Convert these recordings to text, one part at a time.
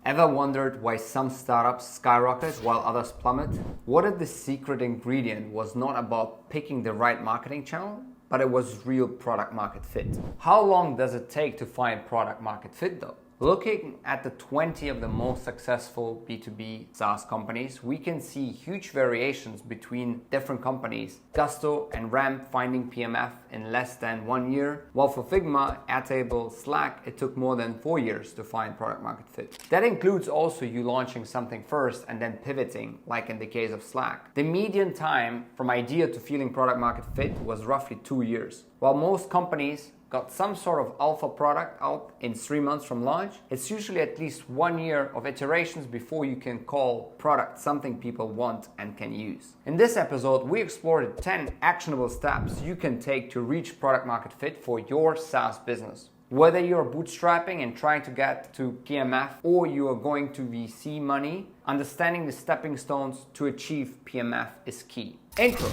Ever wondered why some startups skyrocket while others plummet? What if the secret ingredient was not about picking the right marketing channel, but it was real product market fit? How long does it take to find product market fit though? Looking at the 20 of the most successful B2B SaaS companies, we can see huge variations between different companies. Gusto and Ramp finding PMF in less than 1 year, while for Figma, Airtable, Slack, it took more than 4 years to find product market fit. That includes also you launching something first and then pivoting, like in the case of Slack. The median time from idea to feeling product market fit was roughly 2 years. While most companies got some sort of alpha product out in 3 months from launch, it's usually at least 1 year of iterations before you can call product something people want and can use. In this episode, we explored 10 actionable steps you can take to reach product market fit for your SaaS business. Whether you're bootstrapping and trying to get to PMF or you are going to VC money, understanding the stepping stones to achieve PMF is key. Intro.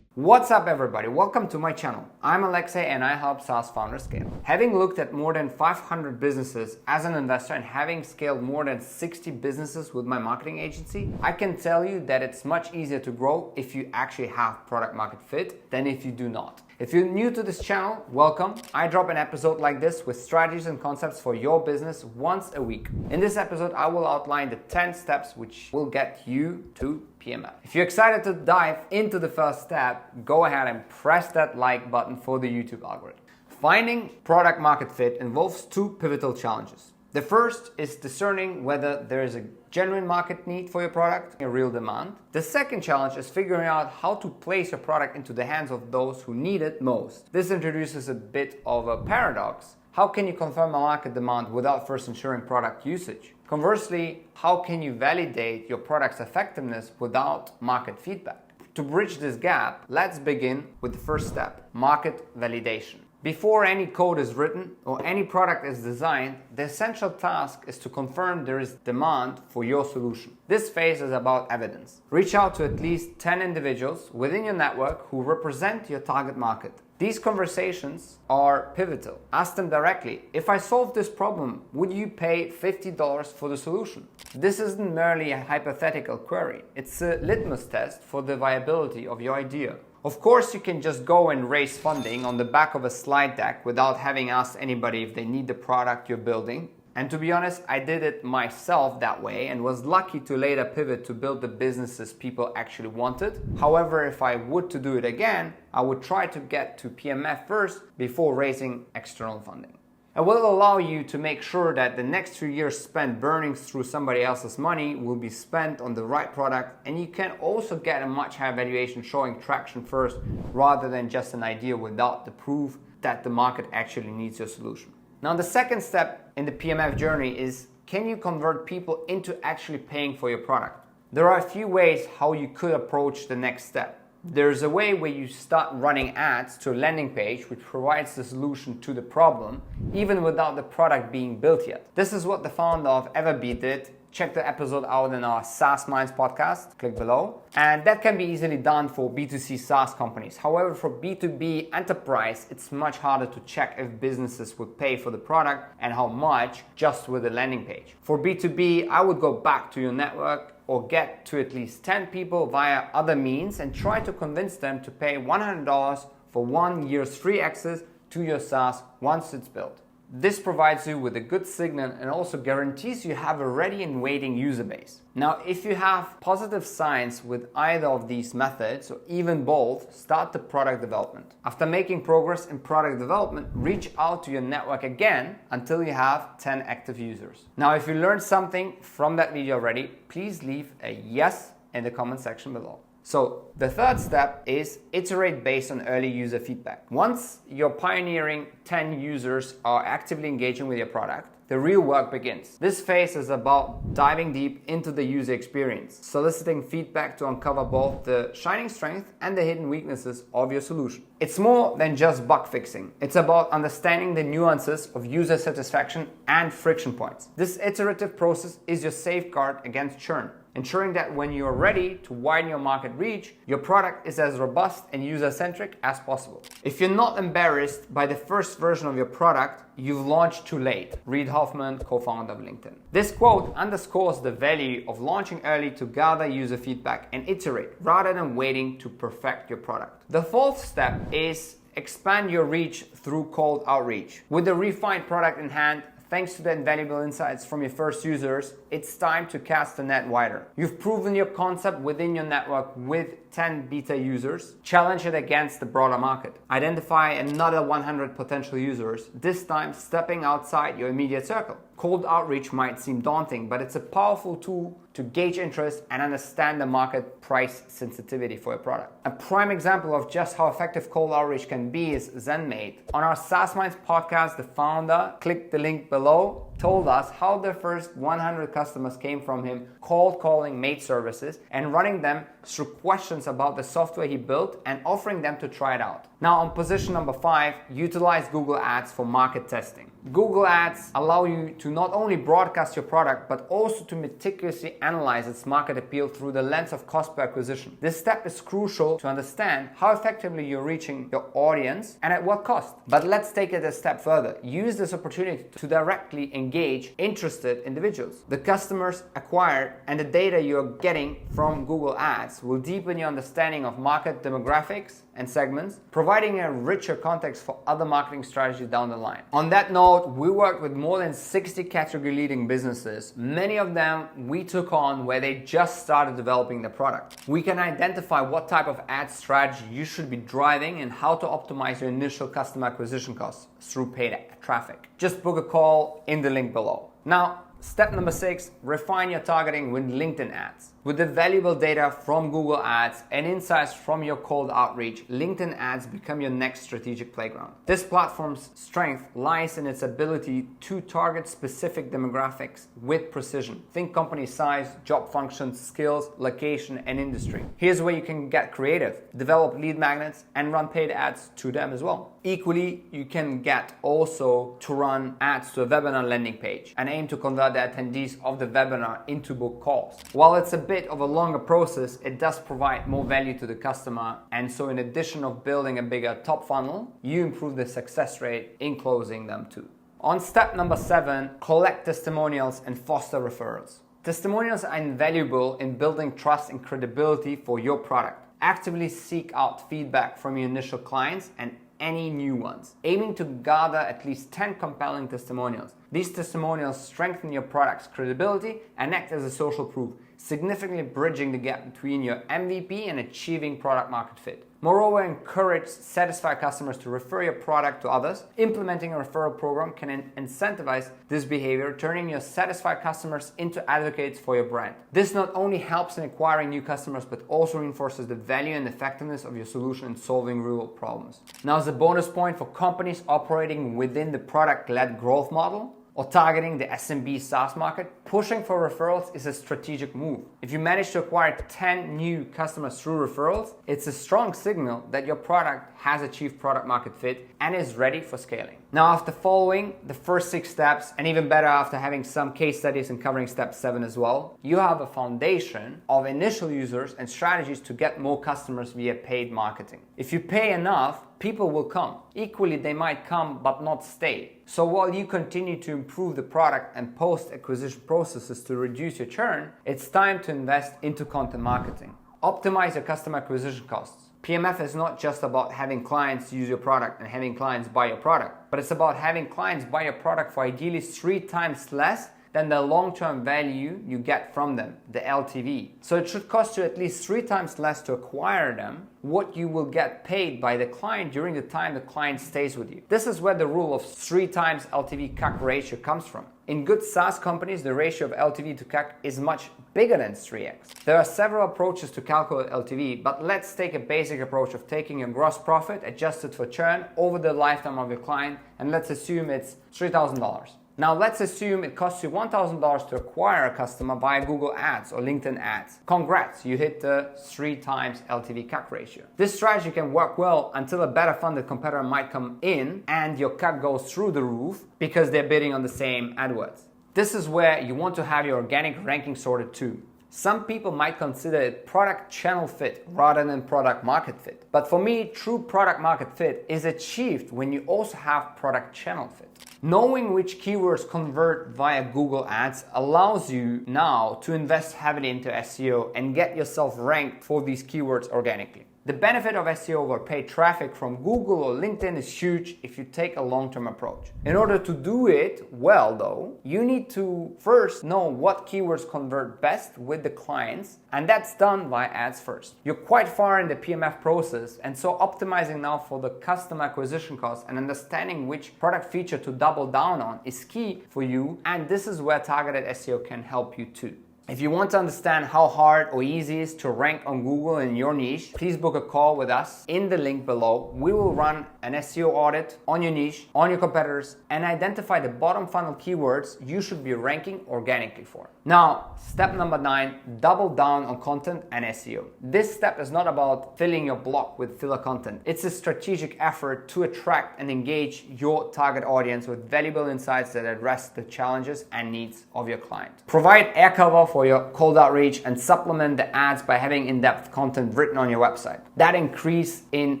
What's up everybody, welcome to my channel. I'm Alexej and I help SaaS founders scale. Having looked at more than 500 businesses as an investor and having scaled more than 60 businesses with my marketing agency, I can tell you that it's much easier to grow if you actually have product market fit than if you do not. If you're new to this channel, welcome. I drop an episode like this with strategies and concepts for your business once a week. In this episode, I will outline the 10 steps which will get you to PMF. If you're excited to dive into the first step, go ahead and press that like button for the YouTube algorithm. Finding product market fit involves two pivotal challenges. The first is discerning whether there is a genuine market need for your product, a real demand. The second challenge is figuring out how to place your product into the hands of those who need it most. This introduces a bit of a paradox. How can you confirm a market demand without first ensuring product usage? Conversely, how can you validate your product's effectiveness without market feedback? To bridge this gap, let's begin with the first step, market validation. Before any code is written or any product is designed, the essential task is to confirm there is demand for your solution. This phase is about evidence. Reach out to at least 10 individuals within your network who represent your target market. These conversations are pivotal. Ask them directly, if I solve this problem, would you pay $50 for the solution? This isn't merely a hypothetical query. It's a litmus test for the viability of your idea. Of course, you can just go and raise funding on the back of a slide deck without having asked anybody if they need the product you're building. And to be honest, I did it myself that way and was lucky to later pivot to build the businesses people actually wanted. However, if I were to do it again, I would try to get to PMF first before raising external funding. It will allow you to make sure that the next 2 years spent burning through somebody else's money will be spent on the right product, and you can also get a much higher valuation showing traction first rather than just an idea without the proof that the market actually needs your solution. Now the second step in the PMF journey is, can you convert people into actually paying for your product? There are a few ways how you could approach the next step. There's a way where you start running ads to a landing page which provides the solution to the problem, even without the product being built yet. This is what the founder of Everbee did. Check the episode out in our SaaS Minds podcast, click below. And that can be easily done for B2C SaaS companies. However, for B2B enterprise, it's much harder to check if businesses would pay for the product and how much just with a landing page. For B2B, I would go back to your network or get to at least 10 people via other means and try to convince them to pay $100 for 1 year's free access to your SaaS once it's built. This provides you with a good signal and also guarantees you have a ready and waiting user base. Now, if you have positive signs with either of these methods or even both, start the product development. After making progress in product development, reach out to your network again until you have 10 active users. Now, if you learned something from that video already, please leave a yes in the comment section below. So the third step is iterate based on early user feedback. Once your pioneering 10 users are actively engaging with your product, the real work begins. This phase is about diving deep into the user experience, soliciting feedback to uncover both the shining strengths and the hidden weaknesses of your solution. It's more than just bug fixing. It's about understanding the nuances of user satisfaction and friction points. This iterative process is your safeguard against churn, ensuring that when you're ready to widen your market reach, your product is as robust and user-centric as possible. If you're not embarrassed by the first version of your product, you've launched too late. Reid Hoffman, co-founder of LinkedIn. This quote underscores the value of launching early to gather user feedback and iterate rather than waiting to perfect your product. The fourth step is expand your reach through cold outreach. With the refined product in hand, thanks to the invaluable insights from your first users, it's time to cast the net wider. You've proven your concept within your network with 10 beta users. Challenge it against the broader market. Identify another 100 potential users, this time stepping outside your immediate circle. Cold outreach might seem daunting, but it's a powerful tool to gauge interest and understand the market price sensitivity for your product. A prime example of just how effective cold outreach can be is ZenMate. On our SaaS Minds podcast, the founder, click the link below, told us how their first 100 customers came from him cold calling Mate services and running them through questions about the software he built and offering them to try it out. Now on position number 5, utilize Google Ads for market testing. Google Ads allow you to not only broadcast your product, but also to meticulously analyze its market appeal through the lens of cost per acquisition. This step is crucial to understand how effectively you're reaching your audience and at what cost. But let's take it a step further. Use this opportunity to directly engage interested individuals. The customers acquired and the data you're getting from Google Ads will deepen your understanding of market demographics and segments, providing a richer context for other marketing strategies down the line. On that note, we worked with more than 60 category-leading businesses. Many of them we took on where they just started developing the product. We can identify what type of ad strategy you should be driving and how to optimize your initial customer acquisition costs through paid traffic. Just book a call in the link below. Now, step number 6, refine your targeting with LinkedIn ads. With the valuable data from Google Ads and insights from your cold outreach, LinkedIn ads become your next strategic playground. This platform's strength lies in its ability to target specific demographics with precision. Think company size, job functions, skills, location, and industry. Here's where you can get creative, develop lead magnets, and run paid ads to them as well. Equally, you can get also to run ads to a webinar landing page and aim to convert the attendees of the webinar into book calls. While it's a bit of a longer process, it does provide more value to the customer, and so in addition of building a bigger top funnel, you improve the success rate in closing them too. On step number 7, collect testimonials and foster referrals. Testimonials are invaluable in building trust and credibility for your product. Actively seek out feedback from your initial clients and any new ones, aiming to gather at least 10 compelling testimonials. These testimonials strengthen your product's credibility and act as a social proof, significantly bridging the gap between your MVP and achieving product market fit. Moreover, encourage satisfied customers to refer your product to others. Implementing a referral program can incentivize this behavior, turning your satisfied customers into advocates for your brand. This not only helps in acquiring new customers, but also reinforces the value and effectiveness of your solution in solving real problems. Now, as a bonus point for companies operating within the product-led growth model, or targeting the SMB SaaS market, pushing for referrals is a strategic move. If you manage to acquire 10 new customers through referrals, it's a strong signal that your product has achieved product market fit and is ready for scaling. Now, after following the first 6 steps, and even better after having some case studies and covering step 7 as well, you have a foundation of initial users and strategies to get more customers via paid marketing. If you pay enough, people will come. Equally, they might come but not stay. So while you continue to improve the product and post-acquisition processes to reduce your churn, it's time to invest into content marketing. Optimize your customer acquisition costs. PMF is not just about having clients use your product and having clients buy your product, but it's about having clients buy your product for ideally 3 times less than the long-term value you get from them, the LTV. So it should cost you at least 3 times less to acquire them what you will get paid by the client during the time the client stays with you. This is where the rule of 3 times LTV CAC ratio comes from. In good SaaS companies, the ratio of LTV to CAC is much bigger than 3x. There are several approaches to calculate LTV, but let's take a basic approach of taking your gross profit adjusted for churn over the lifetime of your client, and let's assume it's $3,000. Now let's assume it costs you $1,000 to acquire a customer via Google Ads or LinkedIn Ads. Congrats, you hit the 3 times LTV CAC ratio. This strategy can work well until a better funded competitor might come in and your CAC goes through the roof because they're bidding on the same AdWords. This is where you want to have your organic ranking sorted too. Some people might consider it product channel fit rather than product market fit. But for me, true product market fit is achieved when you also have product channel fit. Knowing which keywords convert via Google Ads allows you now to invest heavily into SEO and get yourself ranked for these keywords organically. The benefit of SEO over paid traffic from Google or LinkedIn is huge if you take a long-term approach. In order to do it well though, you need to first know what keywords convert best with the clients, and that's done by ads first. You're quite far in the PMF process, and so optimizing now for the customer acquisition cost and understanding which product feature to double down on is key for you, and this is where targeted SEO can help you too. If you want to understand how hard or easy it is to rank on Google in your niche, please book a call with us in the link below. We will run an SEO audit on your niche, on your competitors, and identify the bottom funnel keywords you should be ranking organically for. Now, step number 9, double down on content and SEO. This step is not about filling your blog with filler content. It's a strategic effort to attract and engage your target audience with valuable insights that address the challenges and needs of your client. Provide air cover for your cold outreach and supplement the ads by having in-depth content written on your website. That increase in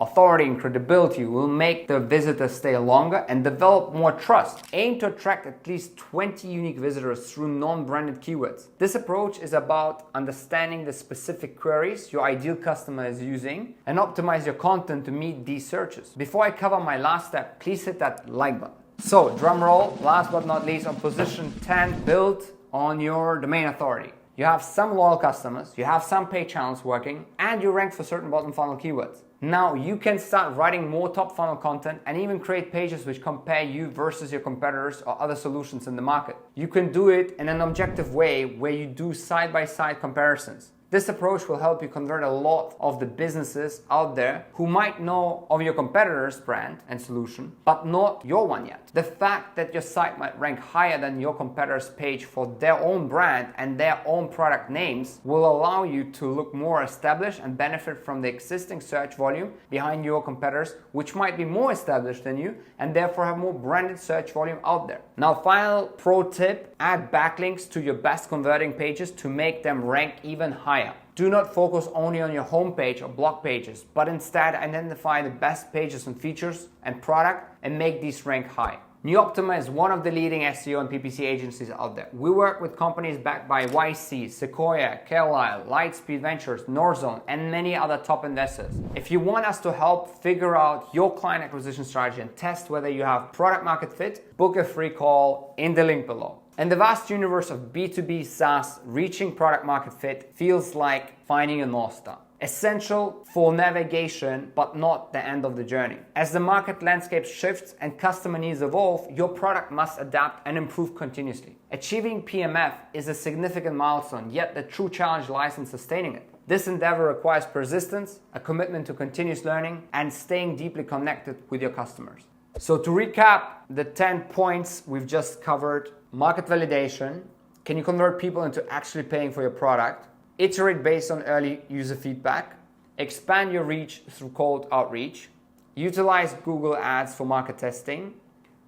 authority and credibility will make the visitor stay longer and develop more trust. Aim to attract at least 20 unique visitors through non-branded keywords. This approach is about understanding the specific queries your ideal customer is using and optimize your content to meet these searches. Before I cover my last step, please hit that like button. So, drum roll, last but not least, on position 10, build on your domain authority. You have some loyal customers, you have some paid channels working, and you rank for certain bottom funnel keywords. Now you can start writing more top funnel content and even create pages which compare you versus your competitors or other solutions in the market. You can do it in an objective way where you do side-by-side comparisons. This approach will help you convert a lot of the businesses out there who might know of your competitor's brand and solution, but not your one yet. The fact that your site might rank higher than your competitor's page for their own brand and their own product names will allow you to look more established and benefit from the existing search volume behind your competitors, which might be more established than you and therefore have more branded search volume out there. Now, final pro tip, add backlinks to your best converting pages to make them rank even higher. Do not focus only on your homepage or blog pages, but instead identify the best pages and features and product and make these rank high. NUOPTIMA is one of the leading SEO and PPC agencies out there. We work with companies backed by YC, Sequoia, Carlyle, Lightspeed Ventures, Norzone, and many other top investors. If you want us to help figure out your client acquisition strategy and test whether you have product market fit, book a free call in the link below. In the vast universe of B2B SaaS, reaching product market fit feels like finding a North Star. Essential for navigation, but not the end of the journey. As the market landscape shifts and customer needs evolve, your product must adapt and improve continuously. Achieving PMF is a significant milestone, yet the true challenge lies in sustaining it. This endeavor requires persistence, a commitment to continuous learning, and staying deeply connected with your customers. So to recap the 10 points we've just covered: market validation, can you convert people into actually paying for your product? Iterate based on early user feedback, expand your reach through cold outreach, utilize Google Ads for market testing,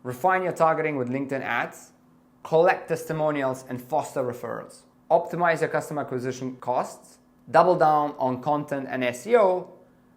refine your targeting with LinkedIn ads, collect testimonials and foster referrals, optimize your customer acquisition costs, double down on content and SEO,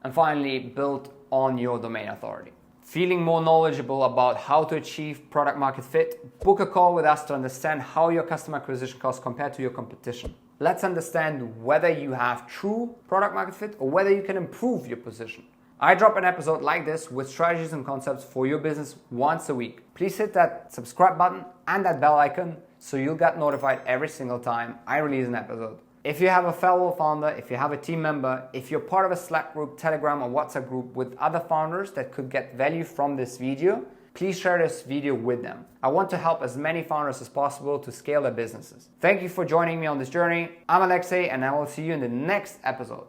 and finally build on your domain authority. Feeling more knowledgeable about how to achieve product market fit? Book a call with us to understand how your customer acquisition costs compare to your competition. Let's understand whether you have true product market fit or whether you can improve your position. I drop an episode like this with strategies and concepts for your business once a week. Please hit that subscribe button and that bell icon so you'll get notified every single time I release an episode. If you have a fellow founder, if you have a team member, if you're part of a Slack group, Telegram, or WhatsApp group with other founders that could get value from this video, please share this video with them. I want to help as many founders as possible to scale their businesses. Thank you for joining me on this journey. I'm Alexej, and I will see you in the next episode.